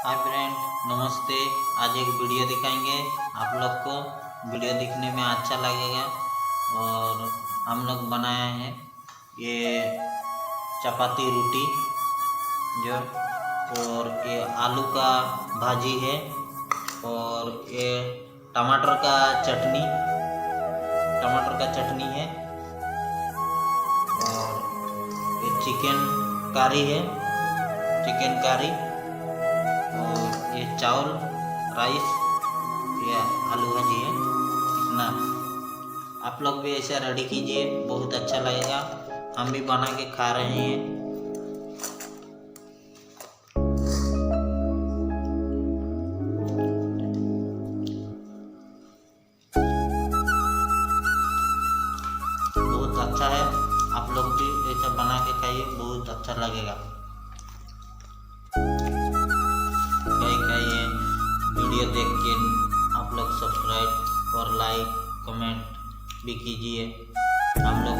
Hi friend, नमस्ते। आज एक वीडियो दिखाएंगे आप लोग को। वीडियो दिखने में अच्छा लगेगा। और हम लोग बनाए हैं ये चपाती रोटी जो, और ये आलू का भाजी है, और ये टमाटर का चटनी है, और ये चिकन करी है, चिकन करी, और ये चावल राइस, ये आलू भाजी है। इतना आप लोग भी ऐसे रेडी कीजिए, बहुत अच्छा लगेगा। हम भी बना के खा रहे हैं। बहुत अच्छा है, आप लोग भी ऐसा बना के खाइए, बहुत अच्छा लगेगा। ये वीडियो देख के आप लोग सब्सक्राइब और लाइक कमेंट भी कीजिए। हम लोग